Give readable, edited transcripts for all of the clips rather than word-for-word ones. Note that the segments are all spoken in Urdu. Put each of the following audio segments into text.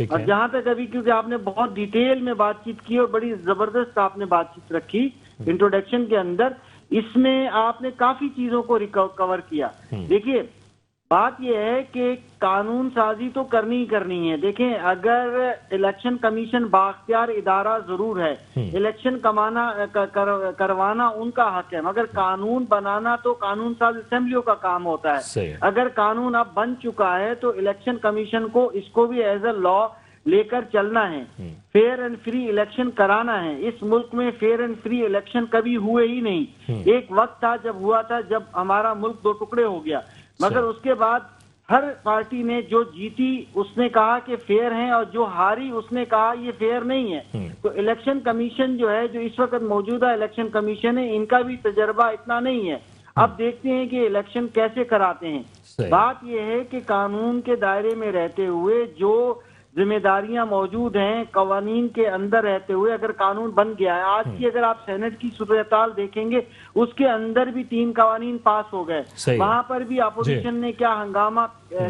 ٹھیک اور ہے جہاں تک ابھی کیونکہ آپ نے بہت ڈیٹیل میں بات چیت کی اور بڑی زبردست آپ نے بات چیت رکھی انٹروڈکشن کے اندر، اس میں آپ نے کافی چیزوں کو کور کیا. دیکھیے بات یہ ہے کہ قانون سازی تو کرنی ہی کرنی ہے. دیکھیں اگر الیکشن کمیشن بااختیار ادارہ ضرور ہے، الیکشن کروانا ان کا حق ہے، مگر قانون بنانا تو قانون ساز اسمبلیوں کا کام ہوتا ہے. صحیح. اگر قانون اب بن چکا ہے تو الیکشن کمیشن کو اس کو بھی ایز اے لا لے کر چلنا ہے، فیئر اینڈ فری الیکشن کرانا ہے. اس ملک میں فیئر اینڈ فری الیکشن کبھی ہوئے ہی نہیں. ایک وقت تھا جب ہوا تھا، جب ہمارا ملک دو ٹکڑے ہو گیا، مگر اس کے بعد ہر پارٹی نے جو جیتی اس نے کہا کہ فیئر ہیں، اور جو ہاری اس نے کہا یہ فیئر نہیں ہے. تو الیکشن کمیشن جو ہے، جو اس وقت موجودہ الیکشن کمیشن ہے، ان کا بھی تجربہ اتنا نہیں ہے. اب دیکھتے ہیں کہ الیکشن کیسے کراتے ہیں. بات یہ ہے کہ قانون کے دائرے میں رہتے ہوئے جو ذمہ داریاں موجود ہیں، قوانین کے اندر رہتے ہوئے اگر قانون بن گیا ہے، آج کی اگر آپ سینٹ کی صورتحال دیکھیں گے اس کے اندر بھی 3 قوانین پاس ہو گئے، وہاں پر بھی اپوزیشن نے کیا ہنگامہ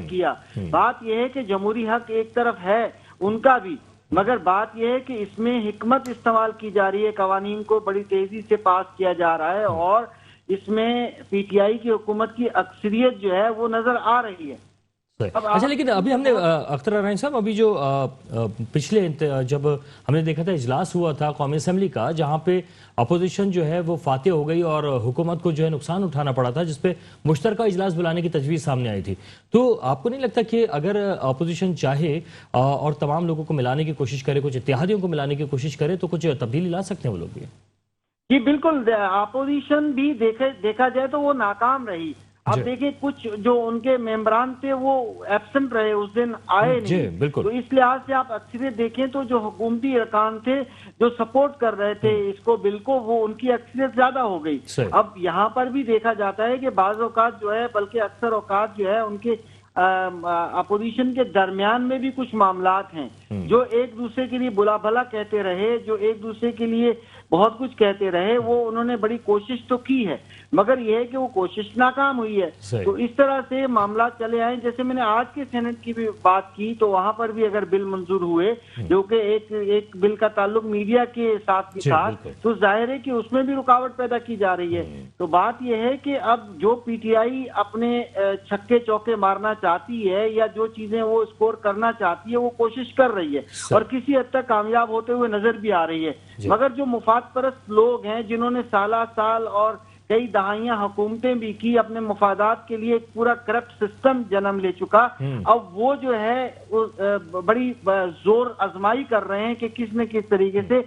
کیا. بات یہ ہے کہ جمہوری حق ایک طرف ہے ان کا بھی، مگر بات یہ ہے کہ اس میں حکمت استعمال کی جا رہی ہے، قوانین کو بڑی تیزی سے پاس کیا جا رہا ہے، اور اس میں پی ٹی آئی کی حکومت کی اکثریت جو ہے وہ نظر آ رہی ہے. اچھا، لیکن ابھی ہم نے اختر ارائن صاحب، ابھی جو پچھلے جب ہم نے دیکھا تھا اجلاس ہوا تھا قومی اسمبلی کا، جہاں پہ اپوزیشن جو ہے وہ فاتح ہو گئی اور حکومت کو جو ہے نقصان اٹھانا پڑا تھا، جس پہ مشترکہ اجلاس بلانے کی تجویز سامنے آئی تھی. تو آپ کو نہیں لگتا کہ اگر اپوزیشن چاہے اور تمام لوگوں کو ملانے کی کوشش کرے، کچھ اتحادیوں کو ملانے کی کوشش کرے، تو کچھ تبدیلی لا سکتے ہیں وہ لوگ بھی؟ جی بالکل، اپوزیشن بھی دیکھا جائے تو وہ ناکام رہی. اب دیکھیں کچھ جو ان کے ممبران تھے وہ ایبسنٹ رہے، اس دن آئے نہیں. تو اس لحاظ سے آپ اکثریت دیکھیں تو جو حکومتی ارکان تھے جو سپورٹ کر رہے تھے اس کو بل کو، وہ ان کی اکثریت زیادہ ہو گئی. اب یہاں پر بھی دیکھا جاتا ہے کہ بعض اوقات جو ہے، بلکہ اکثر اوقات جو ہے ان کے اپوزیشن کے درمیان میں بھی کچھ معاملات ہیں جو ایک دوسرے کے لیے بلا بھلا کہتے رہے، جو ایک دوسرے کے لیے بہت کچھ کہتے رہے. وہ انہوں نے بڑی کوشش تو کی ہے، مگر یہ ہے کہ وہ کوشش ناکام ہوئی ہے. تو اس طرح سے معاملات چلے آئے. جیسے میں نے آج کے سینٹ کی بھی بات کی تو وہاں پر بھی اگر بل منظور ہوئے، جو کہ ایک بل کا تعلق میڈیا کے ساتھ بھی تھا، تو ظاہر ہے کہ اس میں بھی رکاوٹ پیدا کی جا رہی ہے. تو بات یہ ہے کہ اب جو پی ٹی آئی اپنے چھکے چوکے مارنا چاہتی ہے یا جو چیزیں وہ اسکور کرنا چاہتی ہے وہ کوشش کر رہی ہے اور کسی حد تک کامیاب ہوتے ہوئے نظر بھی آ رہی ہے. مگر جو مفاد پرست لوگ ہیں جنہوں نے سالہ سال اور کئی دہائیاں حکومتیں بھی کی، اپنے مفادات کے لیے ایک پورا کرپٹ سسٹم جنم لے چکا، اب وہ جو ہے بڑی زور آزمائی کر رہے ہیں کہ کس نہ کس طریقے سے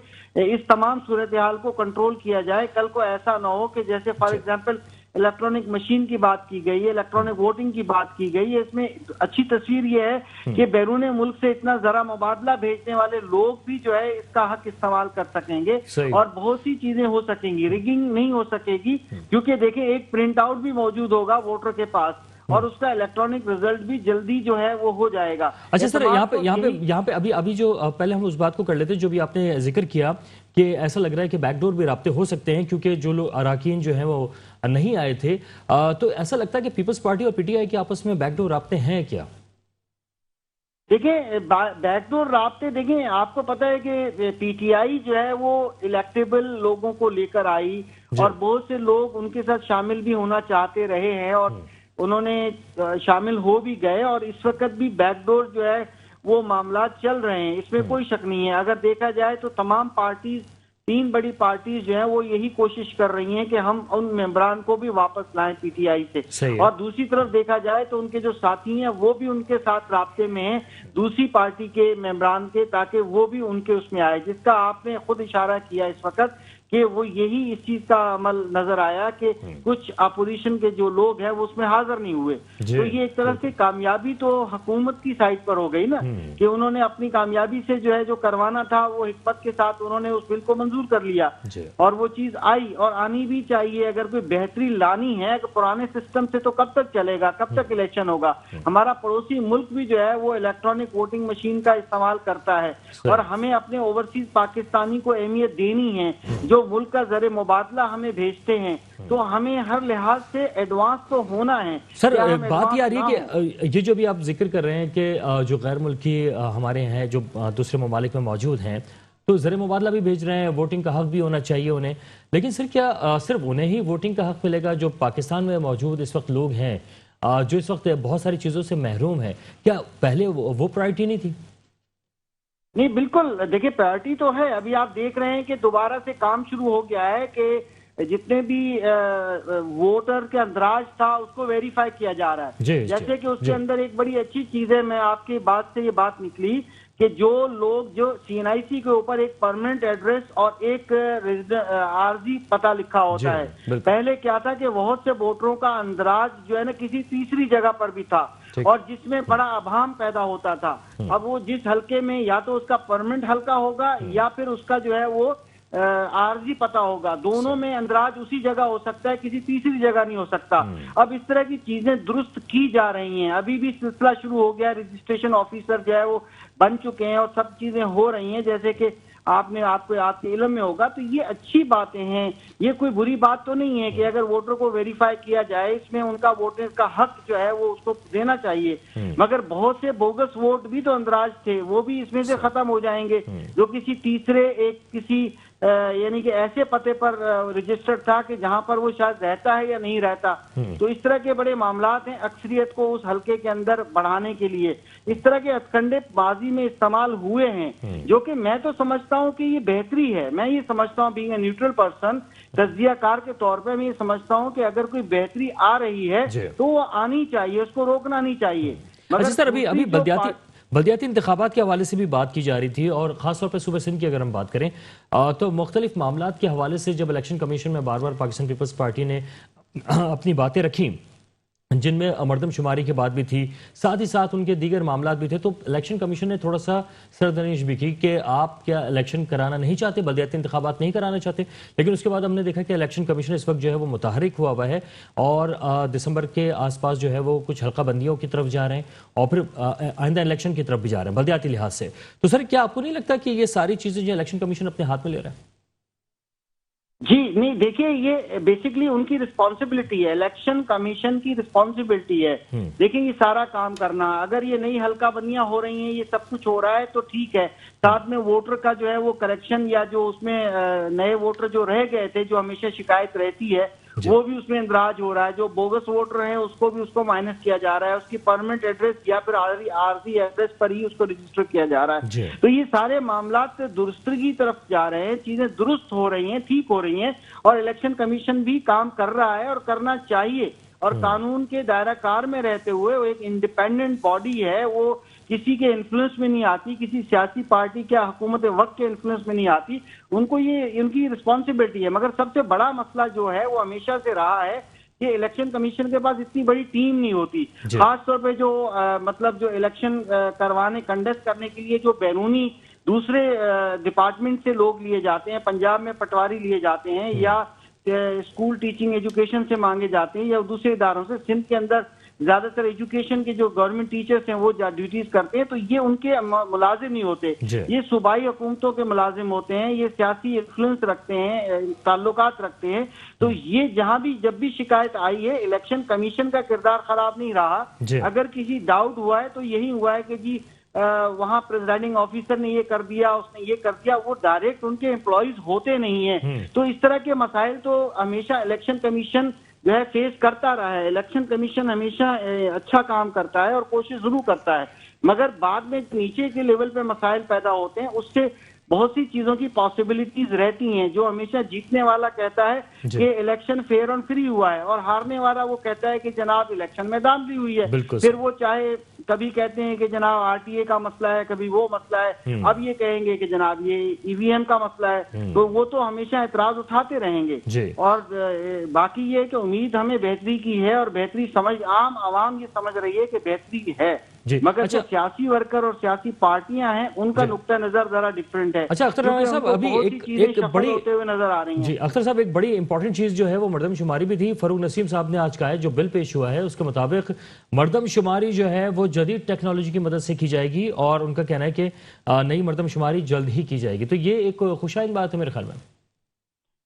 اس تمام صورتحال کو کنٹرول کیا جائے. کل کو ایسا نہ ہو کہ جیسے فار ایگزامپل الیکٹرانک مشین کی بات کی گئی ہے، الیکٹرانک ووٹنگ کی بات کی گئی ہے، اس میں اچھی تصویر یہ ہے کہ بیرون ملک سے اتنا ذرا مبادلہ بھیجنے والے لوگ بھی جو ہے اس کا حق استعمال کر سکیں گے اور بہت سی چیزیں ہو سکیں گی. ریگنگ نہیں ہو سکے گی کیونکہ دیکھیں ایک پرنٹ آؤٹ بھی موجود ہوگا ووٹر کے پاس اور اس کا الیکٹرانک ریزلٹ بھی جلدی جو ہے وہ ہو جائے گا. اچھا سر، یہاں پہ ابھی جو پہلے ہم اس بات کو کر لیتے جو بھی آپ نے ذکر کیا کہ ایسا لگ رہا ہے کہ بیک ڈور بھی رابطے ہو سکتے ہیں کیونکہ جو لوگ اراکین جو ہیں وہ نہیں آئے تھے، تو ایسا لگتا ہے کہ پیپلز پارٹی اور پی ٹی آئی کے آپس میں بیک ڈور رابطے ہیں کیا؟ دیکھیں بیک ڈور رابطے، دیکھیں آپ کو پتہ ہے کہ پی ٹی آئی جو ہے وہ الیکٹیبل لوگوں کو لے کر آئی اور بہت سے لوگ ان کے ساتھ شامل بھی ہونا چاہتے رہے ہیں اور انہوں نے شامل ہو بھی گئے اور اس وقت بھی بیک ڈور جو ہے وہ معاملات چل رہے ہیں، اس میں کوئی شک نہیں ہے. اگر دیکھا جائے تو تمام پارٹیز، 3 بڑی پارٹیز جو ہیں وہ یہی کوشش کر رہی ہیں کہ ہم ان ممبران کو بھی واپس لائیں پی ٹی آئی سے، اور دوسری طرف دیکھا جائے تو ان کے جو ساتھی ہیں وہ بھی ان کے ساتھ رابطے میں ہیں دوسری پارٹی کے ممبران کے، تاکہ وہ بھی ان کے اس میں آئے، جس کا آپ نے خود اشارہ کیا اس وقت کہ وہ یہی اس چیز کا عمل نظر آیا کہ کچھ اپوزیشن کے جو لوگ ہیں وہ اس میں حاضر نہیں ہوئے. تو یہ ایک طرح سے کامیابی تو حکومت کی سائڈ پر ہو گئی نا کہ انہوں نے اپنی کامیابی سے جو ہے جو کروانا تھا وہ حکمت کے ساتھ انہوں نے اس بل کو منظور کر لیا اور وہ چیز آئی اور آنی بھی چاہیے. اگر کوئی بہتری لانی ہے کہ پرانے سسٹم سے تو کب تک چلے گا، کب تک الیکشن ہوگا؟ ہمارا پڑوسی ملک بھی جو ہے وہ الیکٹرانک ووٹنگ مشین کا استعمال کرتا ہے اور ہمیں اپنے اوورسیز پاکستانی کو اہمیت دینی ہے جو جو ملک کا زر مبادلہ ہمیں بھیجتے ہیں تو ہمیں ہر لحاظ سے ایڈوانس تو ہونا ہے. سر بات یہ آ رہی ہے کہ یہ جو بھی آپ ذکر کر رہے ہیں کہ جو غیر ملکی ہمارے ہیں جو دوسرے ممالک میں موجود ہیں تو زر مبادلہ بھی بھیج رہے ہیں, ووٹنگ کا حق بھی ہونا چاہیے انہیں, لیکن سر کیا صرف انہیں ہی ووٹنگ کا حق ملے گا جو پاکستان میں موجود اس وقت لوگ ہیں جو اس وقت بہت ساری چیزوں سے محروم ہیں, کیا پہلے وہ پرائرٹی نہیں تھی؟ نہیں بالکل, دیکھیں پرائرٹی تو ہے. ابھی آپ دیکھ رہے ہیں کہ دوبارہ سے کام شروع ہو گیا ہے کہ جتنے بھی ووٹر کے اندراج تھا اس کو ویریفائی کیا جا رہا ہے. جیسے کہ اس کے اندر ایک بڑی اچھی چیز ہے, میں آپ کی بات سے یہ بات نکلی کہ جو لوگ جو CNIC کے اوپر ایک پرماننٹ ایڈریس اور ایک عارضی پتہ لکھا ہوتا ہے. پہلے کیا تھا کہ بہت سے ووٹروں کا اندراج جو ہے نا کسی تیسری جگہ پر بھی تھا اور جس میں بڑا ابہام پیدا ہوتا تھا. اب وہ جس حلقے میں یا تو اس کا پرماننٹ حلقہ ہوگا یا پھر اس کا جو ہے وہ عارضی پتہ ہوگا, دونوں میں اندراج اسی جگہ ہو سکتا ہے, کسی تیسری جگہ نہیں ہو سکتا. اب اس طرح کی چیزیں درست کی جا رہی ہیں. ابھی بھی سلسلہ شروع ہو گیا, رجسٹریشن آفیسر جو ہے وہ بن چکے ہیں اور سب چیزیں ہو رہی ہیں جیسے کہ آپ کے علم میں ہوگا. تو یہ اچھی باتیں ہیں, یہ کوئی بری بات تو نہیں ہے کہ اگر ووٹر کو ویریفائی کیا جائے, اس میں ان کا ووٹر کا حق جو ہے وہ اس کو دینا چاہیے. مگر بہت سے بوگس ووٹ بھی تو اندراج تھے, وہ بھی اس میں سے ختم ہو جائیں گے جو کسی تیسرے کسی یعنی کہ ایسے پتے پر رجسٹرڈ تھا کہ جہاں پر وہ شاید رہتا ہے یا نہیں رہتا. تو اس طرح کے بڑے معاملات ہیں اکثریت کو اس حلقے کے اندر بڑھانے کے لیے. اس طرح کے ہتھکنڈے بازی میں استعمال ہوئے ہیں جو کہ میں تو سمجھتا ہوں کہ یہ بہتری ہے. میں یہ سمجھتا ہوں بینگ اے نیوٹرل پرسن, تجزیہ کار کے طور پہ میں یہ سمجھتا ہوں کہ اگر کوئی بہتری آ رہی ہے تو وہ آنی چاہیے, اس کو روکنا نہیں چاہیے. اچھا سر, ابھی بلدیاتی انتخابات کے حوالے سے بھی بات کی جا رہی تھی اور خاص طور پہ صوبہ سندھ کی اگر ہم بات کریں تو مختلف معاملات کے حوالے سے جب الیکشن کمیشن میں بار بار پاکستان پیپلز پارٹی نے اپنی باتیں رکھی جن میں مردم شماری کی بات بھی تھی, ساتھ ہی ساتھ ان کے دیگر معاملات بھی تھے, تو الیکشن کمیشن نے تھوڑا سا سردنیش بھی کی کہ آپ کیا الیکشن کرانا نہیں چاہتے, بلدیاتی انتخابات نہیں کرانا چاہتے. لیکن اس کے بعد ہم نے دیکھا کہ الیکشن کمیشن اس وقت جو ہے وہ متحرک ہوا ہے اور دسمبر کے آس پاس جو ہے وہ کچھ حلقہ بندیوں کی طرف جا رہے ہیں اور پھر آئندہ الیکشن کی طرف بھی جا رہے ہیں بلدیاتی لحاظ سے. تو سر کیا آپ کو نہیں لگتا کہ یہ ساری چیزیں جو الیکشن کمیشن اپنے ہاتھ میں لے رہا ہے؟ جی نہیں, دیکھیے یہ بیسکلی ان کی رسپانسبلٹی ہے, الیکشن کمیشن کی رسپانسبلٹی ہے. دیکھیں یہ سارا کام کرنا, اگر یہ نئی حلقہ بندیاں ہو رہی ہیں, یہ سب کچھ ہو رہا ہے تو ٹھیک ہے. ساتھ میں ووٹر کا جو ہے وہ کریکشن یا جو اس میں نئے ووٹر جو رہ گئے تھے جو ہمیشہ شکایت رہتی ہے وہ بھی اس میں اندراج ہو رہا ہے. جو بوگس ووٹر ہیں اس کو بھی اس کو مائنس کیا جا رہا ہے, اس کی پرماننٹ ایڈریس یا پھر عارضی ایڈریس پر ہی اس کو رجسٹر کیا جا رہا ہے. تو یہ سارے معاملات درستگی کی طرف جا رہے ہیں, چیزیں درست ہو رہی ہیں, ٹھیک ہو رہی ہیں اور الیکشن کمیشن بھی کام کر رہا ہے اور کرنا چاہیے. اور قانون کے دائرہ کار میں رہتے ہوئے وہ ایک انڈیپینڈنٹ باڈی ہے, وہ کسی کے انفلوئنس میں نہیں آتی, کسی سیاسی پارٹی کے حکومت وقت کے انفلوئنس میں نہیں آتی. ان کو یہ ان کی رسپانسبلٹی ہے. مگر سب سے بڑا مسئلہ جو ہے وہ ہمیشہ سے رہا ہے کہ الیکشن کمیشن کے پاس اتنی بڑی ٹیم نہیں ہوتی. خاص طور پہ جو مطلب جو الیکشن کنڈکٹ کرنے کے لیے جو بیرونی دوسرے ڈپارٹمنٹ سے لوگ لیے جاتے ہیں, پنجاب میں پٹواری لیے جاتے ہیں یا اسکول ٹیچنگ ایجوکیشن سے مانگے جاتے ہیں یا دوسرے اداروں سے. سندھ کے اندر زیادہ تر ایجوکیشن کے جو گورنمنٹ ٹیچرز ہیں وہ ڈیوٹیز کرتے ہیں, تو یہ ان کے ملازم نہیں ہوتے, یہ صوبائی حکومتوں کے ملازم ہوتے ہیں, یہ سیاسی انفلوئنس رکھتے ہیں, تعلقات رکھتے ہیں. تو یہ جہاں بھی جب بھی شکایت آئی ہے الیکشن کمیشن کا کردار خراب نہیں رہا. اگر کسی ڈاؤٹ ہوا ہے تو یہی ہوا ہے کہ جی وہاں پریزائڈنگ آفیسر نے یہ کر دیا, اس نے یہ کر دیا, وہ ڈائریکٹ ان کے امپلائیز ہوتے نہیں ہیں. تو اس طرح کے مسائل تو ہمیشہ الیکشن کمیشن جو ہے فیس کرتا رہا ہے. الیکشن کمیشن ہمیشہ اچھا کام کرتا ہے اور کوشش ضرور کرتا ہے, مگر بعد میں نیچے کے لیول پہ مسائل پیدا ہوتے ہیں, اس سے بہت سی چیزوں کی پاسبلٹیز رہتی ہیں. جو ہمیشہ جیتنے والا کہتا ہے کہ الیکشن فیئر اور فری ہوا ہے اور ہارنے والا وہ کہتا ہے کہ جناب الیکشن میں دھاندلی ہوئی ہے. پھر وہ چاہے کبھی کہتے ہیں کہ جناب RTA کا مسئلہ ہے, کبھی وہ مسئلہ ہے, اب یہ کہیں گے کہ جناب یہ EVM کا مسئلہ ہے. تو وہ تو ہمیشہ اعتراض اٹھاتے رہیں گے. اور باقی یہ کہ امید ہمیں بہتری کی ہے اور بہتری سمجھ عام عوام یہ سمجھ رہی ہے کہ بہتری ہے, مگر جو سیاسی ورکر اور سیاسی پارٹیاں ہیں ان کا نقطہ نظر ذرا ڈفرینٹ ہے. اچھا اختر رانا صاحب, ابھی ایک بڑی ہوتے ہوئے نظر آ رہی ہیں. جی اختر صاحب, ایک بڑی امپورٹنٹ چیز جو ہے وہ مردم شماری بھی تھی. فاروق نسیم صاحب نے آج کہا ہے جو بل پیش ہوا ہے اس کے مطابق مردم شماری جو ہے وہ جدید ٹیکنالوجی کی مدد سے کی جائے گی اور ان کا کہنا ہے کہ نئی مردم شماری جلد ہی کی جائے گی. تو یہ ایک خوشائند بات ہے میرے خیال میں.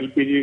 LPG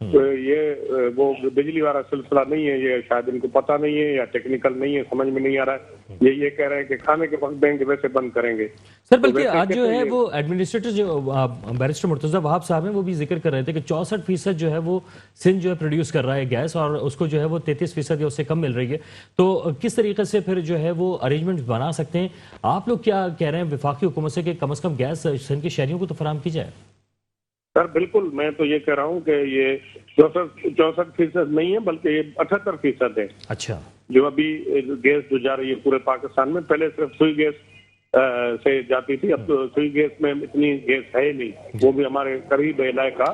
تو یہ وہ بجلی والا سلسلہ نہیں ہے، یہ شاید ان کو پتہ نہیں ہے یا ٹیکنیکل نہیں ہے، سمجھ میں نہیں آ رہا ہے. یہ کہہ رہے ہیں کہ کھانے کے وقت دیں گے ویسے بند کریں گے. سر بلکہ آج جو ہے وہ ایڈمنسٹریٹر جو بیرسٹر مرتضیٰ وہاب صاحب ہیں وہ بھی ذکر کر رہے تھے کہ 64% جو ہے وہ سندھ جو ہے پروڈیوس کر رہا ہے گیس، اور اس کو جو ہے وہ 33% یا اس سے کم مل رہی ہے. تو کس طریقے سے پھر جو ہے وہ ارینجمنٹ بنا سکتے ہیں؟ آپ لوگ کیا کہہ رہے ہیں وفاقی حکومت سے کہ کم از کم گیس سندھ کے شہریوں کو تو فراہم کی جائے؟ سر بالکل، میں تو یہ کہہ رہا ہوں کہ یہ 64% نہیں ہے بلکہ یہ 78% ہے. اچھا. جو ابھی گیس جو جا رہی ہے پورے پاکستان میں، پہلے صرف سوئی گیس سے جاتی تھی، اب تو سوئی گیس میں اتنی گیس ہے نہیں. وہ بھی ہمارے قریب علاقہ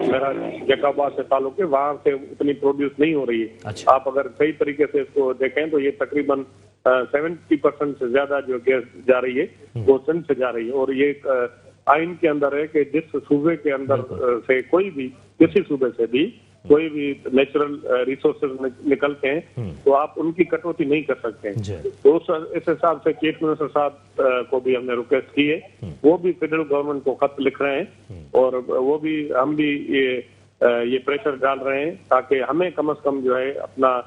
میرا جیکاباد سے تعلق ہے، وہاں سے اتنی پروڈیوس نہیں ہو رہی ہے. آپ اگر صحیح طریقے سے اس کو دیکھیں تو یہ تقریباً 70% سے زیادہ جو گیس جا رہی ہے وہ سندھ سے جا رہی ہے. اور یہ آئین کے اندر ہے کہ جس صوبے کے اندر سے کوئی بھی کسی صوبے سے بھی کوئی بھی نیچرل ریسورسز نکلتے ہیں تو آپ ان کی کٹوتی نہیں کر سکتے ہیں. تو اس حساب سے چیف منسٹر صاحب کو بھی ہم نے ریکویسٹ کی ہے، وہ بھی فیڈرل گورنمنٹ کو خط لکھ رہے ہیں اور وہ بھی ہم بھی یہ پریشر ڈال رہے ہیں تاکہ ہمیں کم از کم جو ہے اپنا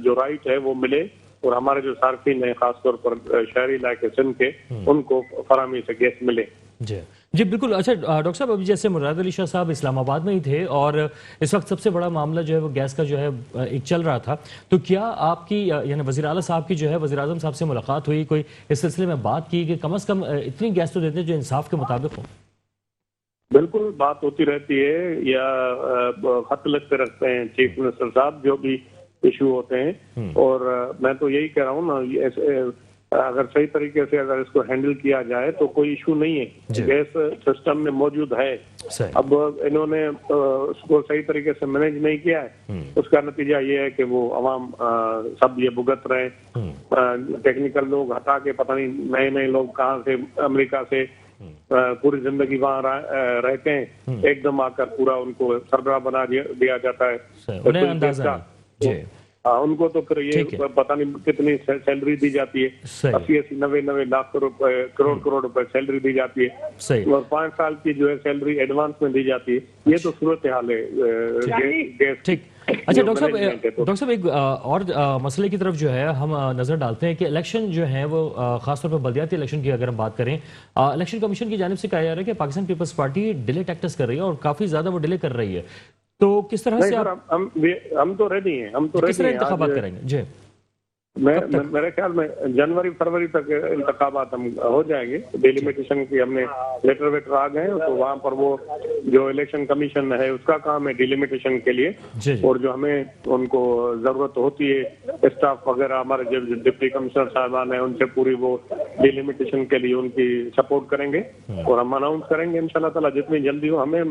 جو رائٹ ہے وہ ملے، اور ہمارے جو صارفین ہیں خاص طور پر شہری علاقے سندھ کے ان کو فراہمی سے گیس ملے. جی بالکل. اچھا ڈاکٹر صاحب، ابھی جیسے مراد علی شاہ صاحب اسلام آباد میں ہی تھے اور اس وقت سب سے بڑا معاملہ جو ہے وہ گیس کا جو ہے ایک چل رہا تھا، تو کیا آپ کی یعنی وزیر اعلیٰ صاحب کی جو ہے وزیر اعظم صاحب سے ملاقات ہوئی، کوئی اس سلسلے میں بات کی کہ کم از کم اتنی گیس تو دیتے ہیں جو انصاف کے مطابق ہو؟ بالکل بات ہوتی رہتی ہے، یا خط لکھتے رکھتے ہیں چیف منسٹر صاحب جو بھی ایشو ہوتے ہیں. اور میں تو یہی کہہ رہا ہوں نا، اگر صحیح طریقے سے اگر اس کو ہینڈل کیا جائے تو کوئی ایشو نہیں ہے. گیس سسٹم میں موجود ہے، اب انہوں نے اس کو صحیح طریقے سے مینیج نہیں کیا ہے. اس کا نتیجہ یہ ہے کہ وہ عوام سب یہ بھگت رہے ہیں. ٹیکنیکل لوگ ہٹا کے پتہ نہیں نئے لوگ کہاں سے، امریکہ سے پوری زندگی وہاں رہتے ہیں، ایک دم آ کر پورا ان کو سربراہ بنا دیا جاتا ہے. ان کو تو پھر یہ پتہ نہیں کتنی سیلری دی جاتی ہے، 80-90 لاکھ روپے، کروڑ روپے سیلری دی جاتی ہے، اور 5 سال کی جو ہے سیلری ایڈوانس میں دی جاتی ہے. یہ تو صورتحال ہے. اچھا ڈاکٹر صاحب، ایک اور مسئلے کی طرف جو ہے ہم نظر ڈالتے ہیں کہ الیکشن جو ہے وہ خاص طور پر بلدیاتی الیکشن کی اگر ہم بات کریں، الیکشن کمیشن کی جانب سے کہا جا رہا ہے کہ Pakistan Peoples Party delay tactics کر رہی ہے اور کافی زیادہ وہ ڈیلے کر رہی ہے. تو کس طرح سے ہم تو ریڈی ہیں، کس طرح انتخابات کریں گے؟ جی میرے خیال میں جنوری فروری تک انتخابات ہم ہو جائیں گے. ڈیلیمیٹیشن کی ہم نے لیٹر ویٹر آ گئے ہیں، تو وہاں پر وہ جو الیکشن کمیشن ہے اس کا کام ہے ڈیلیمیٹیشن کے لیے، اور جو ہمیں ان کو ضرورت ہوتی ہے اسٹاف وغیرہ ہمارے جو ڈپٹی کمشنر صاحبان ہیں ان سے پوری وہ ڈیلیمیٹیشن کے لیے ان کی سپورٹ کریں گے اور ہم اناؤنس کریں گے انشاءاللہ تعالیٰ جتنی جلدی ہو. ہمیں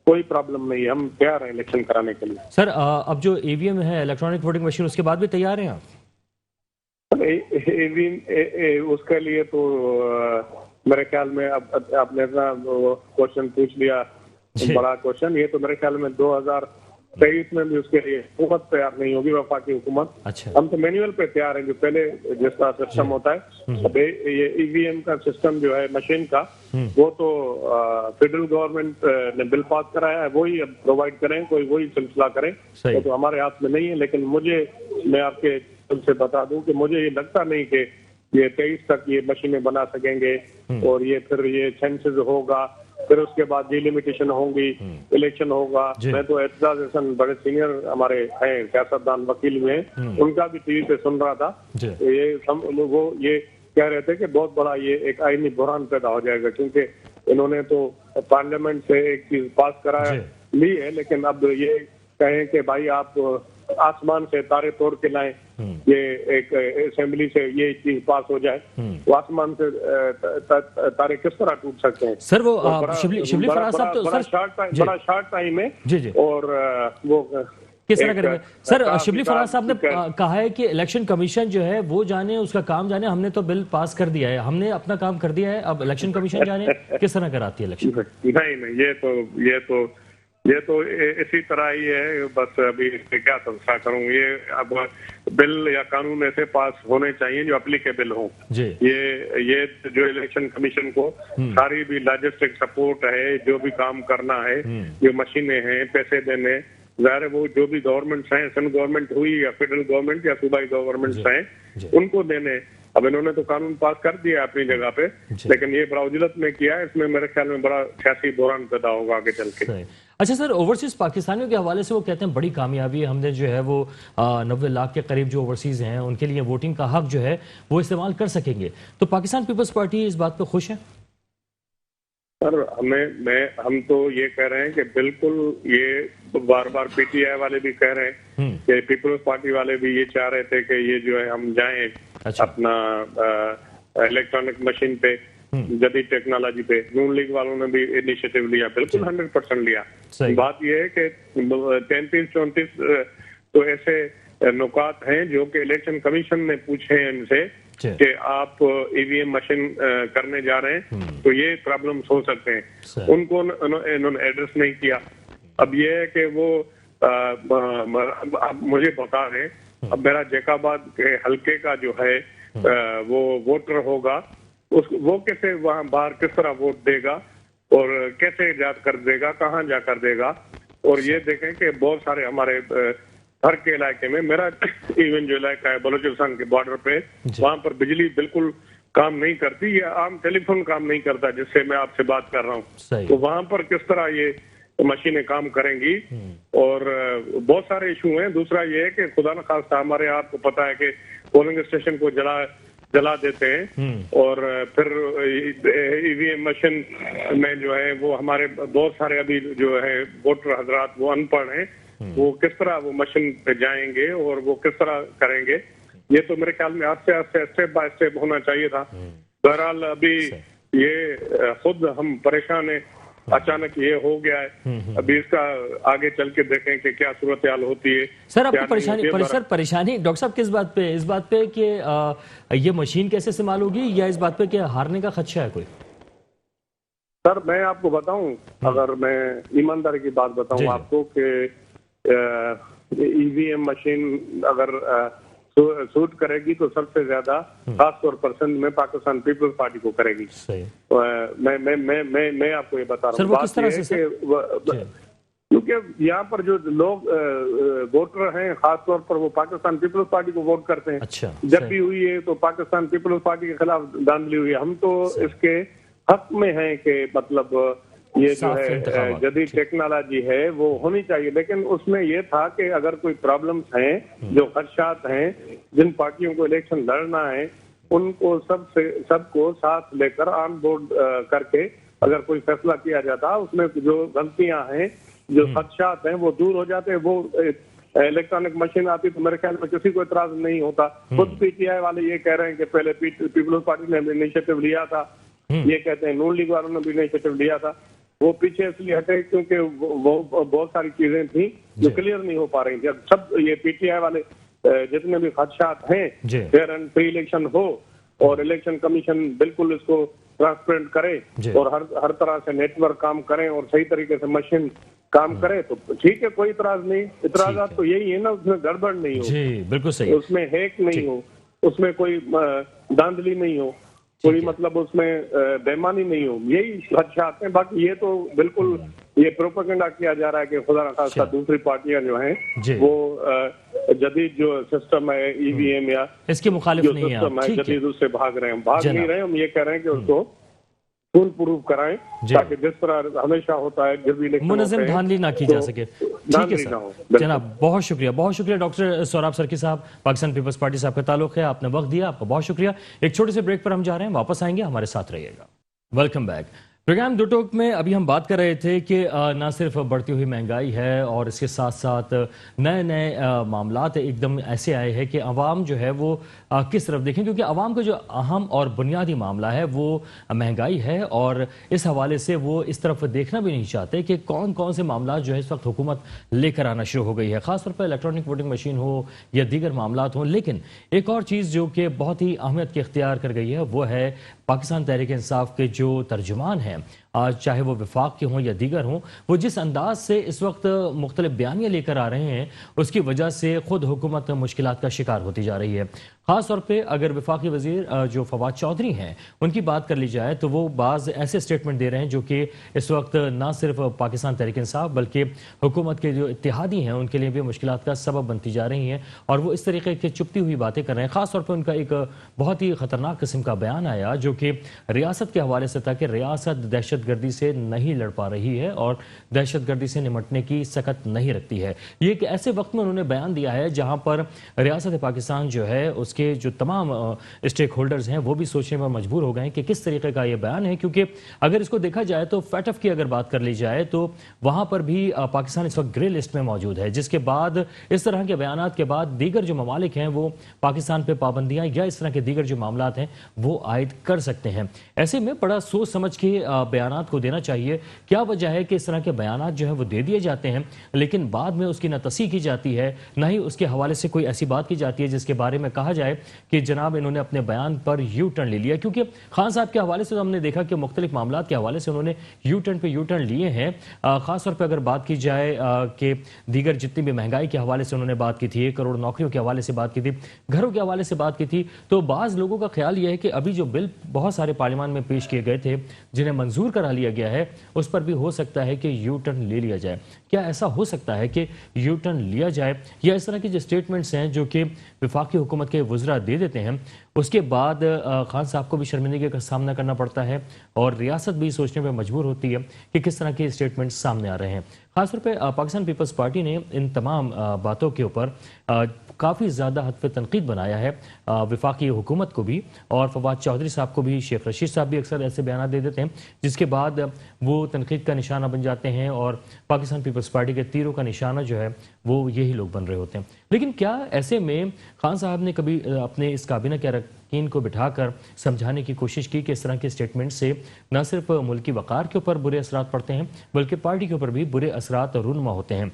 کوئی پرابلم نہیں ہے، ہم تیار ہیں الیکشن کرانے کے لیے. سر اب جو ای وی ایم ہے الیکٹرانک ووٹنگ مشین، اس کے بعد بھی تیار ہیں آپ؟ اس کے لیے تو میرے خیال میں اب آپ نے کوشچن پوچھ لیا، بڑا کوشچن. یہ تو میرے خیال میں 2023 میں بھی اس کے لیے حکومت تیار نہیں ہوگی، وفاقی حکومت. ہم تو مینوئل پہ تیار ہیں، جو پہلے جس کا سسٹم ہوتا ہے. اب یہ ای وی ایم کا سسٹم جو ہے مشین کا، وہ تو فیڈرل گورنمنٹ نے بل پاس کرایا ہے، وہی اب پرووائڈ کریں، کوئی وہی سلسلہ کریں. وہ تو ہمارے ہاتھ میں نہیں ہے. لیکن میں آپ کے سے بتا دوں کہ مجھے یہ لگتا نہیں کہ یہ 23 تک یہ مشینیں بنا سکیں گے. اور یہ پھر یہ سینسز ہوگا، پھر اس کے بعد ڈیلیمیٹیشن ہوں گی، الیکشن ہوگا. میں تو اعتزاز احسن بڑے سینئر ہمارے ہیں سیاستدان وکیل میں، ان کا بھی ٹی وی پہ سن رہا تھا. وہ یہ کہہ رہے تھے کہ بہت بڑا یہ ایک آئینی بحران پیدا ہو جائے گا، کیونکہ انہوں نے تو پارلیمنٹ سے ایک چیز پاس کرا لی ہے، لیکن اب یہ کہیں کہ بھائی آپ آسمان سے تارے توڑ کے لائیں، یہ ایک اسمبلی سے یہ چیز پاس ہو جائے. وہ آسمان سے تارے کس طرح ٹوٹ سکتے ہیں؟ سر وہ شبلی فراز صاحب تو بڑا شارٹ ٹائم ہے. اور وہ کس طرح کریں گے؟ سر شبلی فراز صاحب نے کہا ہے کہ الیکشن کمیشن جو ہے وہ جانے، اس کا کام جانے. ہم نے تو بل پاس کر دیا ہے، ہم نے اپنا کام کر دیا ہے، اب الیکشن کمیشن جانے کس طرح کراتی ہے الیکشن. نہیں، یہ تو یہ تو اسی طرح ہی ہے، بس ابھی اس پہ کیا تبصرہ کروں. یہ اب بل یا قانون ایسے پاس ہونے چاہیے جو اپلیکیبل ہوں. جی یہ جو الیکشن کمیشن کو ساری بھی لاجسٹک سپورٹ ہے، جو بھی کام کرنا ہے، جو مشینیں ہیں، پیسے دینے، ظاہر ہے وہ جو بھی گورنمنٹس ہیں، سینٹرل گورنمنٹ ہوئی یا فیڈرل گورنمنٹ یا صوبائی گورنمنٹس ہیں، ان کو دینے. اب انہوں نے تو قانون پاس کر دیا اپنی جگہ پہ، لیکن یہ براوجلت میں کیا ہے، اس میں میرے خیال میں بڑا سیاسی بحران پیدا ہوگا آگے چل کے. اچھا سر، اوورسیز پاکستانیوں کے حوالے سے وہ کہتے ہیں بڑی کامیابی ہے، ہم نے جو ہے وہ 90 لاکھ کے قریب جو اوورسیز ہیں ان کے لیے ووٹنگ کا حق جو ہے وہ استعمال کر سکیں گے. تو پاکستان پیپلز پارٹی اس بات پہ خوش ہے؟ سر ہم تو یہ کہہ رہے ہیں کہ بالکل، یہ بار بار پی ٹی آئی والے بھی کہہ رہے ہیں کہ پیپلز پارٹی والے بھی یہ چاہ رہے تھے کہ یہ جو ہے ہم جائیں اپنا الیکٹرانک مشین پہ، جدید ٹیکنالوجی پہ. نون لیگ والوں نے بھی انیشیٹو لیا، بالکل 100% لیا. بات یہ ہے کہ 33-34 تو ایسے نکات ہیں جو کہ الیکشن کمیشن نے پوچھے ہیں ان سے کہ آپ ای وی ایم مشین کرنے جا رہے ہیں تو یہ پرابلمس ہو سکتے ہیں. ان کو انہوں نے ایڈریس نہیں کیا. اب یہ ہے کہ وہ مجھے بتا رہے، اب میرا جیک آباد کے حلقے کا جو ہے وہ ووٹر ہوگا، وہ کیسے وہاں باہر کس طرح ووٹ دے گا اور کیسے جا کر دے گا، کہاں جا کر دے گا. اور یہ دیکھیں کہ بہت سارے ہمارے ہر کے علاقے میں، میرا ایون جو علاقہ ہے بلوچستان کے بارڈر پہ، وہاں پر بجلی بالکل کام نہیں کرتی، یا عام ٹیلی فون کام نہیں کرتا جس سے میں آپ سے بات کر رہا ہوں. تو وہاں پر کس طرح یہ مشینیں کام کریں گی؟ اور بہت سارے ایشو ہیں. دوسرا یہ ہے کہ خدا نخواستہ ہمارے آپ کو پتا ہے کہ پولنگ اسٹیشن کو جلا دیتے ہیں، اور پھر ای وی ایم مشین میں جو ہے وہ ہمارے بہت سارے ابھی جو ہے ووٹر حضرات وہ ان پڑھ ہیں، وہ کس طرح وہ مشین پہ جائیں گے اور وہ کس طرح کریں گے؟ یہ تو میرے خیال میں آہستہ آہستہ اسٹیپ بائی اسٹیپ ہونا چاہیے تھا. بہرحال ابھی یہ خود ہم پریشان ہیں، اچانک یہ ہو گیا ہے. ابھی اس کا آگے چل کے دیکھیں کہ کیا صورتحال ہوتی ہے. سر آپ کو پریشانی ڈاکٹر صاحب کس بات پہ؟ اس بات پہ کہ یہ مشین کیسے استعمال ہوگی، یا اس بات پہ کہ ہارنے کا خدشہ ہے کوئی؟ سر میں آپ کو بتاؤں، اگر میں ایمانداری کی بات بتاؤں آپ کو، کہ ای وی ایم مشین اگر سوٹ کرے گی تو سب سے زیادہ خاص طور پر سندھ میں پاکستان پیپلز پارٹی کو کرے گی. میں آپ کو یہ بتا رہا ہوں. بات یہ ہے کہ کیونکہ یہاں پر جو لوگ ووٹر ہیں خاص طور پر وہ پاکستان پیپلز پارٹی کو ووٹ کرتے ہیں. جب بھی ہوئی ہے تو پاکستان پیپلز پارٹی کے خلاف دھاندلی ہوئی ہے. ہم تو اس کے حق میں ہیں کہ مطلب یہ جو ہے جدید ٹیکنالوجی ہے وہ ہونی چاہیے، لیکن اس میں یہ تھا کہ اگر کوئی پرابلمس ہیں، جو خدشات ہیں، جن پارٹیوں کو الیکشن لڑنا ہے، ان کو سب کو ساتھ لے کر آن بورڈ کر کے اگر کوئی فیصلہ کیا جاتا، اس میں جو غلطیاں ہیں، جو خدشات ہیں، وہ دور ہو جاتے. وہ الیکٹرانک مشین آتی تو میرے خیال میں کسی کو اعتراض نہیں ہوتا. خود پی ٹی آئی والے یہ کہہ رہے ہیں کہ پہلے پیپلز پارٹی نے انیشیٹو لیا تھا، یہ کہتے ہیں نون لیگ والوں نے بھی انیشیٹو لیا تھا. وہ پیچھے اس لیے ہٹے کیونکہ وہ بہت ساری چیزیں تھیں جو کلیئر نہیں ہو پا رہی تھیں. اب سب یہ پی ٹی آئی والے جتنے بھی خدشات ہیں، فیئر اینڈ فری الیکشن ہو اور الیکشن کمیشن بالکل اس کو ٹرانسپیرنٹ کرے اور ہر طرح سے نیٹ ورک کام کریں اور صحیح طریقے سے مشین کام کرے تو ٹھیک ہے، کوئی اعتراض نہیں. اعتراضات تو یہی ہے نا، اس میں گڑبڑ نہیں ہو، بالکل صحیح، اس میں ہیک نہیں ہو، اس میں کوئی دھاندلی نہیں ہو، کوئی مطلب اس میں بےمانی نہیں ہو. یہی خدشات ہیں. باقی یہ تو بالکل یہ پروپیگنڈا کیا جا رہا ہے کہ خدا نخواستہ دوسری پارٹیاں جو ہیں وہ جدید جو سسٹم ہے ای وی ایم یا اس کے مخالف نہیں ہے جدید، اس سے بھاگ رہے ہیں. بھاگ نہیں رہے، ہم یہ کہہ رہے ہیں کہ اس کو فل پروف کرائیں تاکہ جس طرح ہمیشہ ہوتا ہے جب بھی منظم دھاندلی نہ کی جا سکے. ٹھیک ہے سر، جناب بہت شکریہ ڈاکٹر سوراب سرکی صاحب، پاکستان پیپلز پارٹی صاحب کا تعلق ہے. آپ نے وقت دیا، آپ کا بہت شکریہ. ایک چھوٹے سے بریک پر ہم جا رہے ہیں، واپس آئیں گے، ہمارے ساتھ رہیے گا. Welcome back. پروگرام دو ٹوک میں ابھی ہم بات کر رہے تھے کہ نہ صرف بڑھتی ہوئی مہنگائی ہے اور اس کے ساتھ ساتھ نئے معاملات ایک دم ایسے آئے ہیں کہ عوام جو ہے وہ کس طرف دیکھیں، کیونکہ عوام کا جو اہم اور بنیادی معاملہ ہے وہ مہنگائی ہے، اور اس حوالے سے وہ اس طرف دیکھنا بھی نہیں چاہتے کہ کون کون سے معاملات جو ہے اس وقت حکومت لے کر آنا شروع ہو گئی ہے، خاص طور پر الیکٹرانک ووٹنگ مشین ہو یا دیگر معاملات ہوں. لیکن ایک اور چیز جو کہ بہت ہی اہمیت کی اختیار کر گئی ہے وہ ہے پاکستان تحریک انصاف کے جو ترجمان ہیں چاہے وہ وفاق کے ہوں یا دیگر ہوں، وہ جس انداز سے اس وقت مختلف بیانیاں لے کر آ رہے ہیں، اس کی وجہ سے خود حکومت مشکلات کا شکار ہوتی جا رہی ہے۔ خاص طور پہ اگر وفاقی وزیر جو فواد چودھری ہیں ان کی بات کر لی جائے تو وہ بعض ایسے سٹیٹمنٹ دے رہے ہیں جو کہ اس وقت نہ صرف پاکستان تحریک انصاف بلکہ حکومت کے جو اتحادی ہیں ان کے لیے بھی مشکلات کا سبب بنتی جا رہی ہیں، اور وہ اس طریقے کی چپتی ہوئی باتیں کر رہے ہیں۔ خاص طور پہ ان کا ایک بہت ہی خطرناک قسم کا بیان آیا جو کہ ریاست کے حوالے سے تھا کہ ریاست دہشت گردی سے نہیں لڑ پا رہی ہے اور دہشت گردی سے نمٹنے کی سکت نہیں رکھتی ہے۔ یہ ایک ایسے وقت میں انہوں نے بیان دیا ہے جہاں پر ریاست پاکستان جو ہے اس کے جو تمام اسٹیک ہولڈرز ہیں وہ بھی سوچنے پر مجبور ہو گئے ہیں کہ کس طریقے کا یہ بیان ہے، کیونکہ اگر اس کو دیکھا جائے تو فیٹف کی اگر بات کر لی جائے تو وہاں پر بھی پاکستان اس وقت گرے لسٹ میں موجود ہے، جس کے بعد اس طرح کے بیانات کے بعد دیگر جو ممالک ہیں وہ پاکستان پہ پابندیاں یا اس طرح کے دیگر جو معاملات ہیں وہ عائد کر سکتے ہیں۔ ایسے میں بڑا سوچ سمجھ کے بیانات کو دینا چاہیے۔ کیا وجہ ہے کہ اس طرح کے بیانات جو ہیں وہ دے دیے جاتے ہیں لیکن بعد میں اس کی نہ تصحیح کی جاتی ہے نہ ہی اس کے حوالے سے کوئی ایسی بات کی جاتی ہے جس کے بارے میں کہا جائے کہ جناب انہوں نے اپنے بیان پر یو ٹرن لے لیا، کیونکہ خان صاحب کے حوالے سے تو ہم نے دیکھا کہ مختلف معاملات کے حوالے سے انہوں نے یو ٹرن پہ یو ٹرن لیے ہیں۔ خاص طور پہ اگر بات کی جائے کہ دیگر جتنی بھی مہنگائی کے حوالے سے انہوں نے بات کی تھی، 1 کروڑ نوکریوں کے حوالے سے بات کی تھی، گھروں کے حوالے سے بات کی تھی، تو بعض لوگوں کا خیال یہ ہے کہ ابھی جو بل بہت سارے پارلیمان میں پیش کیے گئے تھے جنہیں منظور کرا لیا گیا ہے اس پر بھی ہو سکتا ہے کہ یو ٹرن لے لیا جائے۔ کیا ایسا ہو سکتا ہے کہ یو ٹرن لیا جائے، یا اس طرح کی جو سٹیٹمنٹس ہیں جو کہ وفاقی حکومت کے وزراء دے دیتے ہیں اس کے بعد خان صاحب کو بھی شرمندگی کا سامنا کرنا پڑتا ہے اور ریاست بھی سوچنے پہ مجبور ہوتی ہے کہ کس طرح کے سٹیٹمنٹس سامنے آ رہے ہیں۔ خاص طور پہ پاکستان پیپلز پارٹی نے ان تمام باتوں کے اوپر کافی زیادہ حد پہ تنقید بنایا ہے وفاقی حکومت کو بھی، اور فواد چودھری صاحب کو بھی، شیخ رشید صاحب بھی اکثر ایسے بیانات دے دیتے ہیں جس کے بعد وہ تنقید کا نشانہ بن جاتے ہیں اور پاکستان پیپلز پارٹی کے تیروں کا نشانہ جو ہے وہ یہی لوگ بن رہے ہوتے ہیں۔ لیکن کیا ایسے میں خان صاحب نے کبھی اپنے اس کابینہ کے اراکین کو بٹھا کر سمجھانے کی کوشش کی کہ اس طرح کے سٹیٹمنٹ سے نہ صرف ملکی وقار کے اوپر برے اثرات پڑتے ہیں بلکہ پارٹی کے اوپر بھی برے اثرات رونما ہوتے ہیں؟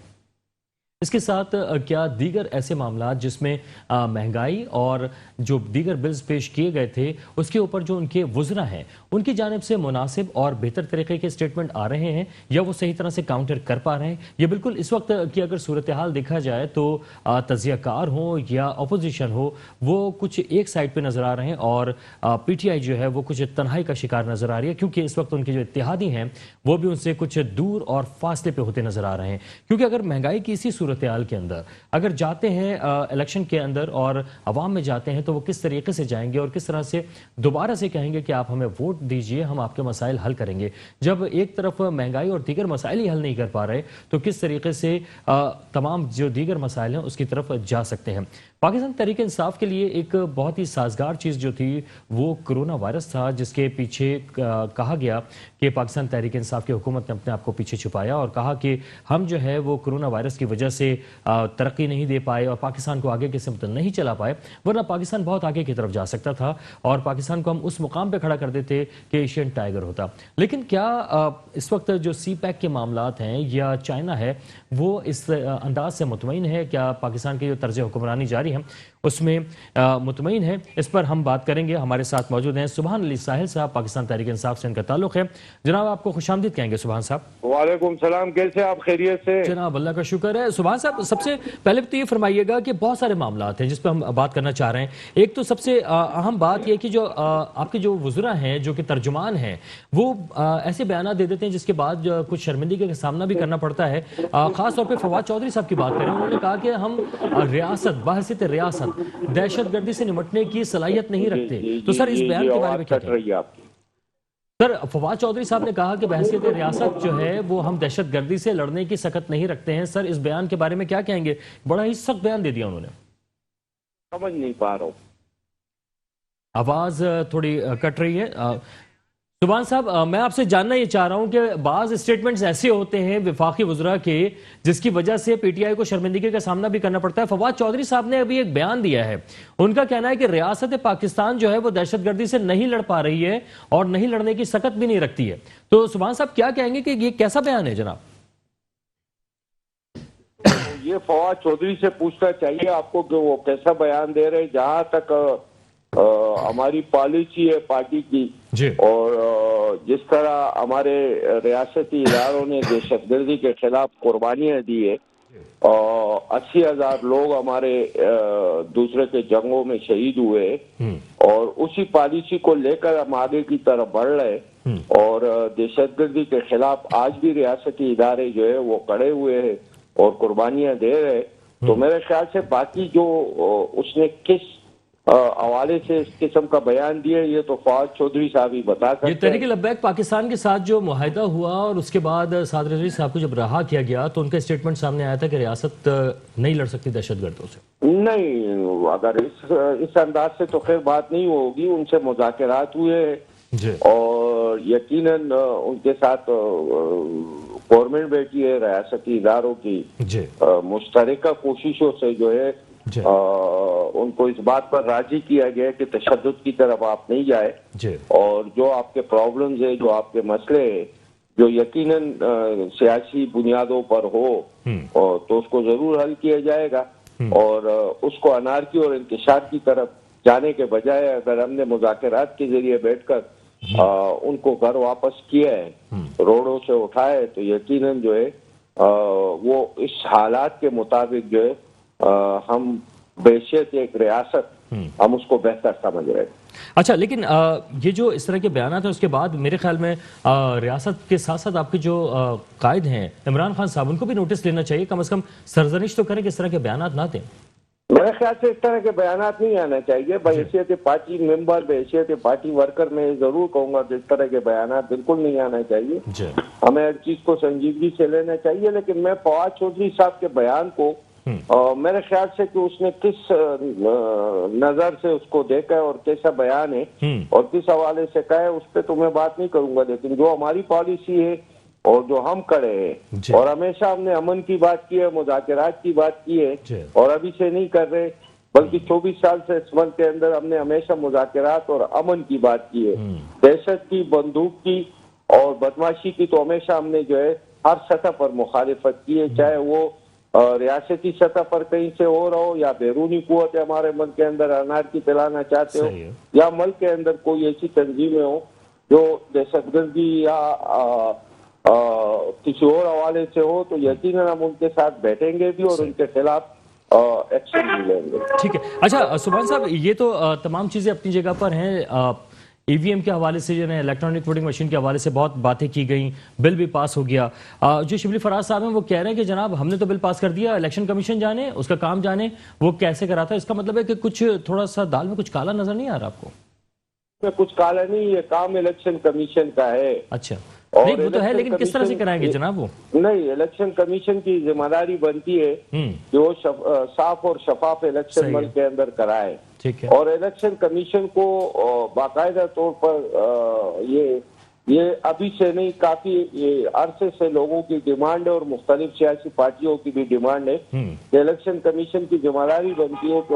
اس کے ساتھ کیا دیگر ایسے معاملات جس میں مہنگائی اور جو دیگر بلز پیش کیے گئے تھے اس کے اوپر جو ان کے وزراء ہیں ان کی جانب سے مناسب اور بہتر طریقے کے سٹیٹمنٹ آ رہے ہیں یا وہ صحیح طرح سے کاؤنٹر کر پا رہے ہیں؟ یہ بالکل اس وقت کی اگر صورتحال دیکھا جائے تو تجزیہ کار ہو یا اپوزیشن ہو وہ کچھ ایک سائڈ پہ نظر آ رہے ہیں اور پی ٹی آئی جو ہے وہ کچھ تنہائی کا شکار نظر آ رہی ہے، کیونکہ اس وقت ان کے جو اتحادی ہیں وہ بھی ان سے کچھ دور اور فاصلے پہ ہوتے نظر آ رہے ہیں۔ کیونکہ اگر مہنگائی کی اسی صورتحال کے اندر اگر جاتے ہیں الیکشن کے اندر اور عوام میں جاتے ہیں تو وہ کس طریقے سے جائیں گے اور کس طرح سے دوبارہ سے کہیں گے کہ آپ ہمیں ووٹ دیجئے، ہم آپ کے مسائل حل کریں گے، جب ایک طرف مہنگائی اور دیگر مسائل ہی حل نہیں کر پا رہے تو کس طریقے سے تمام جو دیگر مسائل ہیں اس کی طرف جا سکتے ہیں؟ پاکستان تحریک انصاف کے لیے ایک بہت ہی سازگار چیز جو تھی وہ کرونا وائرس تھا، جس کے پیچھے کہا گیا کہ پاکستان تحریک انصاف کی حکومت نے اپنے آپ کو پیچھے چھپایا اور کہا کہ ہم جو ہے وہ کرونا وائرس کی وجہ سے ترقی نہیں دے پائے اور پاکستان کو آگے کی سمت نہیں چلا پائے، ورنہ پاکستان بہت آگے کی طرف جا سکتا تھا اور پاکستان کو ہم اس مقام پہ کھڑا کر دیتے کہ ایشین ٹائیگر ہوتا۔ لیکن کیا اس وقت جو سی پیک کے معاملات ہیں یا چائنا ہے وہ اس انداز سے مطمئن ہے؟ کیا پاکستان کی جو طرز حکمرانی جاری ہے اس میں مطمئن ہے؟ اس پر ہم بات کریں گے۔ ہمارے ساتھ موجود ہیں سبحان علی ساحل صاحب، پاکستان تحریک انصاف سے ان کا تعلق ہے۔ جناب آپ کو خوش آمدید کہیں گے سبحان صاحب۔ وعلیکم السلام، کیسے آپ؟ خیریت سے؟ جناب اللہ کا شکر ہے۔ سبحان صاحب سب سے پہلے تو یہ فرمائیے گا کہ بہت سارے معاملات ہیں جس پہ ہم بات کرنا چاہ رہے ہیں۔ ایک تو سب سے اہم بات یہ کہ جو آپ کے جو وزراء ہیں جو کہ ترجمان ہیں وہ ایسے بیانات دے دیتے ہیں جس کے بعد کچھ شرمندگی کا سامنا بھی کرنا پڑتا ہے۔ خاص طور پہ فواد چودھری صاحب کی بات کریں، انہوں نے کہا کہ ہم ریاست بحیثیت ریاست دہشت گردی سے نمٹنے کی صلاحیت نہیں رکھتے۔ تو سر اس بیان کے بارے میں کیا کہیں گے؟ سر فواد چودھری صاحب نے کہا کہ بحیثیت ریاست جو ہے وہ ہم دہشت گردی سے لڑنے کی سخت نہیں رکھتے ہیں، سر اس بیان کے بارے میں کیا کہیں گے؟ بڑا ہی سخت بیان دے دیا انہوں نے۔ سمجھ نہیں پا رہا ہوں، آواز تھوڑی کٹ رہی ہے۔ سبحان صاحب میں آپ سے جاننا یہ چاہ رہا ہوں کہ بعض اسٹیٹمنٹس ایسے ہوتے ہیں وفاقی وزراء کے جس کی وجہ سے پی ٹی آئی کو شرمندگی کا سامنا بھی کرنا پڑتا ہے۔ فواد چودھری صاحب نے ابھی ایک بیان دیا ہے، ان کا کہنا ہے کہ ریاست پاکستان جو ہے وہ دہشت گردی سے نہیں لڑ پا رہی ہے اور نہیں لڑنے کی سکت بھی نہیں رکھتی ہے۔ تو سبحان صاحب کیا کہیں گے کہ یہ کیسا بیان ہے جناب؟ یہ فواد چودھری سے پوچھنا چاہیے آپ کو کہ وہ کیسا بیان دے رہے ہیں۔ جہاں تک ہماری پالیسی ہے پارٹی کی جی، اور جس طرح ہمارے ریاستی اداروں نے دہشت گردی کے خلاف قربانیاں دی ہے اور 80,000 لوگ ہمارے دوسرے کے جنگوں میں شہید ہوئے اور اسی پالیسی کو لے کر ہم آگے کی طرف بڑھ رہے اور دہشت گردی کے خلاف آج بھی ریاستی ادارے جو ہے وہ کڑے ہوئے ہیں اور قربانیاں دے رہے. تو میرے خیال سے باقی جو اس نے کس حوالے سے اس قسم کا بیان دیا یہ تو فواد چودھری صاحب ہی بتا سکتے ہیں. یہ تحریک لبیک پاکستان کے ساتھ جو معاہدہ ہوا اور اس کے بعد سعد رضوی صاحب کو جب رہا کیا گیا تو ان کا اسٹیٹمنٹ سامنے آیا تھا کہ ریاست نہیں لڑ سکتی دہشت گردوں سے. نہیں، اگر اس انداز سے تو خیر بات نہیں ہوگی. ان سے مذاکرات ہوئے اور یقیناً ان کے ساتھ گورنمنٹ بیٹھی ہے، ریاستی اداروں کی مشترکہ کوششوں سے جو ہے ان کو اس بات پر راضی کیا گیا کہ تشدد کی طرف آپ نہیں جائے اور جو آپ کے پرابلمز ہیں، جو آپ کے مسئلے ہیں، جو یقیناً سیاسی بنیادوں پر ہو تو اس کو ضرور حل کیا جائے گا اور اس کو انارکی اور انتشار کی طرف جانے کے بجائے اگر ہم نے مذاکرات کے ذریعے بیٹھ کر ان کو گھر واپس کیا ہے، روڈوں سے اٹھائے، تو یقیناً جو ہے وہ اس حالات کے مطابق جو ہے ہم بحیثیت ایک ریاست ہم اس کو بہتر سمجھ رہے ہیں. اچھا، لیکن یہ جو اس طرح کے بیانات ہیں اس کے بعد میرے خیال میں ریاست کے ساتھ ساتھ آپ کے جو قائد ہیں عمران خان صاحب، ان کو بھی نوٹس لینا چاہیے، کم از کم سرزنش تو کریں کہ اس طرح کے بیانات نہ دیں. میرے خیال سے اس طرح کے بیانات نہیں آنا چاہیے. بحیثیت پارٹی ممبر، بحیثیت پارٹی ورکر میں ضرور کہوں گا کہ اس طرح کے بیانات بالکل نہیں آنا چاہیے. ہمیں ہر چیز کو سنجیدگی سے لینا چاہیے. لیکن میں فواد چودھری صاحب کے بیان کو میرے خیال سے کہ اس نے کس نظر سے اس کو دیکھا ہے اور کیسا بیان ہے اور کس حوالے سے کہا ہے اس پہ تو میں بات نہیں کروں گا. لیکن جو ہماری پالیسی ہے اور جو ہم کڑے ہیں اور ہمیشہ ہم نے امن کی بات کی ہے، مذاکرات کی بات کی ہے اور ابھی سے نہیں کر رہے بلکہ 24 سال سے اس ملک کے اندر ہم نے ہمیشہ مذاکرات اور امن کی بات کی ہے. دہشت کی، بندوق کی اور بدماشی کی تو ہمیشہ ہم نے جو ہے ہر سطح پر مخالفت کی ہے، چاہے وہ ریاستی سطح پر کہیں سے ہو رہا ہو یا بیرونی قوت ہمارے ملک کے اندر انارکی پھیلانا چاہتے ہو یا ملک کے اندر کوئی ایسی تنظیمیں ہوں جو دہشت گردی یا کسی اور حوالے سے ہو تو یقیناً ہم ان کے ساتھ بیٹھیں گے بھی اور ان کے خلاف ایکشن بھی لیں گے. ٹھیک ہے. اچھا سبحان صاحب، یہ تو تمام چیزیں اپنی جگہ پر ہیں. ای وی ایم کے حوالے سے جو ہے الیکٹرانک ووٹنگ مشین کے حوالے سے بہت باتیں کی گئیں، بل بھی پاس ہو گیا. جو شبلی فراز صاحب ہیں وہ کہہ رہے ہیں کہ جناب ہم نے تو بل پاس کر دیا، الیکشن کمیشن جانے اس کا کام جانے وہ کیسے کراتا ہے. اس کا مطلب ہے کہ کچھ تھوڑا سا دال میں کچھ کالا نظر نہیں آ رہا آپ کو؟ کچھ کالا نہیں، یہ کام الیکشن کمیشن کا ہے. اچھا، نہیں وہ تو ہے لیکن کس طرح سے کرائیں گے جناب؟ وہ نہیں، الیکشن کمیشن کی ذمہ داری بنتی ہے کہ وہ صاف اور شفاف الیکشن ملک کے اندر کرائے اور الیکشن کمیشن کو باقاعدہ طور پر یہ ابھی سے نہیں، کافی عرصے سے لوگوں کی ڈیمانڈ ہے اور مختلف سیاسی پارٹیوں کی بھی ڈیمانڈ ہے کہ الیکشن کمیشن کی ذمہ داری بنتی ہے کہ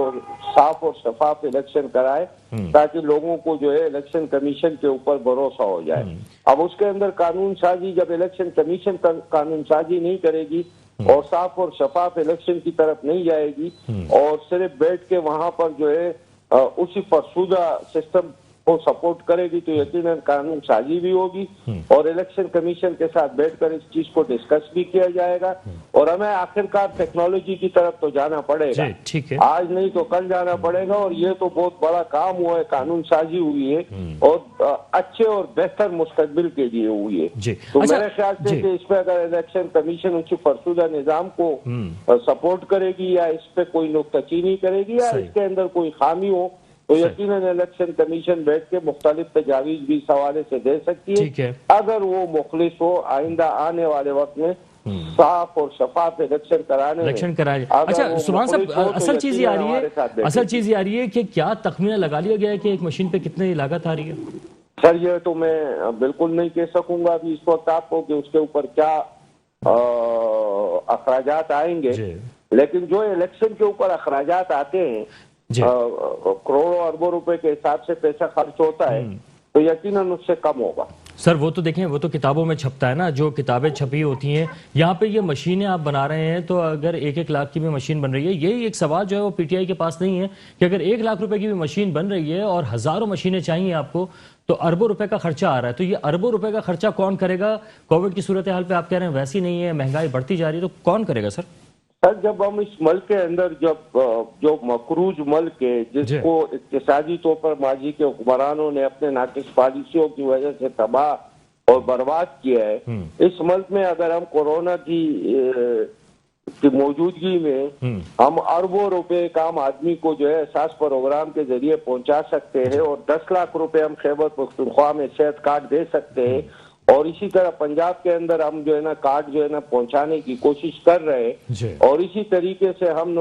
صاف اور شفاف الیکشن کرائے تاکہ لوگوں کو جو ہے الیکشن کمیشن کے اوپر بھروسہ ہو جائے. اب اس کے اندر قانون سازی، جب الیکشن کمیشن قانون سازی نہیں کرے گی اور صاف اور شفاف الیکشن کی طرف نہیں جائے گی اور صرف بیٹھ کے وہاں پر جو ہے اسی فرسودہ سسٹم کو سپورٹ کرے گی تو یقیناً قانون سازی بھی ہوگی اور الیکشن کمیشن کے ساتھ بیٹھ کر اس چیز کو ڈسکس بھی کیا جائے گا اور ہمیں آخرکار ٹیکنالوجی کی طرف تو جانا پڑے گا. آج نہیں تو کل جانا پڑے گا اور یہ تو بہت بڑا کام ہوا ہے، قانون سازی ہوئی ہے اور اچھے اور بہتر مستقبل کے لیے ہوئی ہے. تو میرے خیال سے کہ اس پہ اگر الیکشن کمیشن اسی فرسودہ نظام کو سپورٹ کرے گی یا اس پہ کوئی نکتہ چینی کرے گی یا اس کے اندر کوئی خامی ہو تو یقیناً الیکشن کمیشن بیٹھ کے مختلف تجاویز بھی اس حوالے سے دے سکتی ہے اگر وہ مخلص ہو آئندہ آنے والے وقت میں صاف اور شفاف الیکشن کرانے. اچھا سبحان صاحب، اصل چیز یہ آ رہی ہے کہ کیا تخمینہ لگا لیا گیا ہے کہ ایک مشین پہ کتنے لاگت آ رہی ہے؟ سر یہ تو میں بالکل نہیں کہہ سکوں گا ابھی اس وقت آپ کو کہ اس کے اوپر کیا اخراجات آئیں گے، لیکن جو الیکشن کے اوپر اخراجات آتے ہیں کروڑوں اربوں روپے کے حساب سے پیسہ خرچ ہوتا ہے تو یقیناً اس سے کم ہوگا. سر وہ تو دیکھیں، وہ تو کتابوں میں چھپتا ہے نا، جو کتابیں چھپی ہوتی ہیں. یہاں پہ یہ مشینیں آپ بنا رہے ہیں تو اگر 1-1 لاکھ کی بھی مشین بن رہی ہے، یہی ایک سوال جو ہے وہ پی ٹی آئی کے پاس نہیں ہے کہ اگر 1 لاکھ روپے کی بھی مشین بن رہی ہے اور ہزاروں مشینیں چاہیے آپ کو تو اربوں روپے کا خرچہ آ رہا ہے، تو یہ اربوں روپے کا خرچہ کون کرے گا؟ کووڈ کی صورتحال پہ آپ کہہ رہے ہیں ویسی نہیں ہے، مہنگائی بڑھتی جا رہی ہے، تو کون کرے گا سر؟ سر جب ہم اس ملک کے اندر جو مقروض ملک ہے جس کو اقتصادی طور پر ماضی کے حکمرانوں نے اپنے ناقص پالیسیوں کی وجہ سے تباہ اور برباد کیا ہے، اس ملک میں اگر ہم کورونا کی موجودگی میں ہم اربوں روپے ایک عام آدمی کو جو ہے احساس پروگرام کے ذریعے پہنچا سکتے ہیں اور 10 لاکھ روپے ہم خیبر پختونخوا میں صحت کارڈ دے سکتے ہیں، اور اسی طرح پنجاب کے اندر ہم جو ہے نا کارڈ جو ہے نا پہنچانے کی کوشش کر رہے ہیں، اور اسی طریقے سے ہم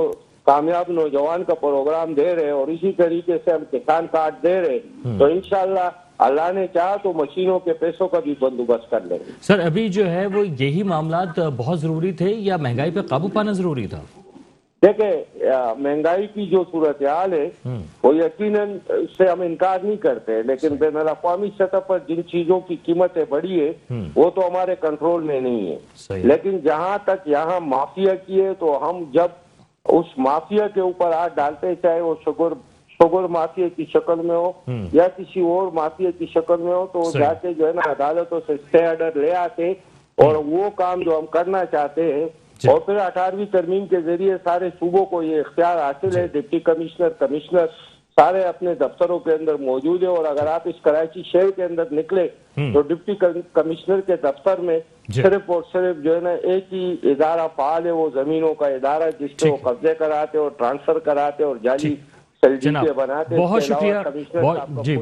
کامیاب نوجوان کا پروگرام دے رہے ہیں، اور اسی طریقے سے ہم کسان کارڈ دے رہے ہیں، تو انشاءاللہ اللہ نے چاہا تو مشینوں کے پیسوں کا بھی بندوبست کر لیں گے. سر ابھی جو ہے وہ یہی معاملات بہت ضروری تھے یا مہنگائی پہ قابو پانا ضروری تھا؟ دیکھیں مہنگائی کی جو صورتحال ہے وہ یقیناً اس سے ہم انکار نہیں کرتے، لیکن بین الاقوامی سطح پر جن چیزوں کی قیمتیں بڑھی ہے وہ تو ہمارے کنٹرول میں نہیں ہے، لیکن جہاں تک یہاں مافیا کی ہے تو ہم جب اس مافیا کے اوپر ہاتھ ڈالتے، چاہے وہ شوگر مافیا کی شکل میں ہو یا کسی اور مافیا کی شکل میں ہو، تو جا کے جو ہے نا عدالتوں سے اسٹے آرڈر لے آتے اور وہ کام جو ہم کرنا چاہتے ہیں، اور پھر 18ویں ترمیم کے ذریعے سارے صوبوں کو یہ اختیار حاصل ہے، ڈپٹی کمشنر سارے اپنے دفتروں کے اندر موجود ہے، اور اگر آپ اس کراچی شہر کے اندر نکلے تو ڈپٹی کمشنر کے دفتر میں صرف اور صرف جو ہے نا ایک ہی ادارہ فعال ہے، وہ زمینوں کا ادارہ جس پہ وہ قبضے کراتے اور ٹرانسفر کراتے اور جعلی جناب بہت شکریہ.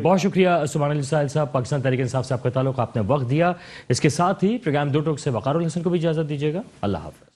بہت شکریہ سبحان علی ساحل صاحب، پاکستان تحریک انصاف سے آپ کا تعلق، آپ نے وقت دیا. اس کے ساتھ ہی پروگرام دو ٹوک سے وقار الحسن کو بھی اجازت دیجیے گا. اللہ حافظ.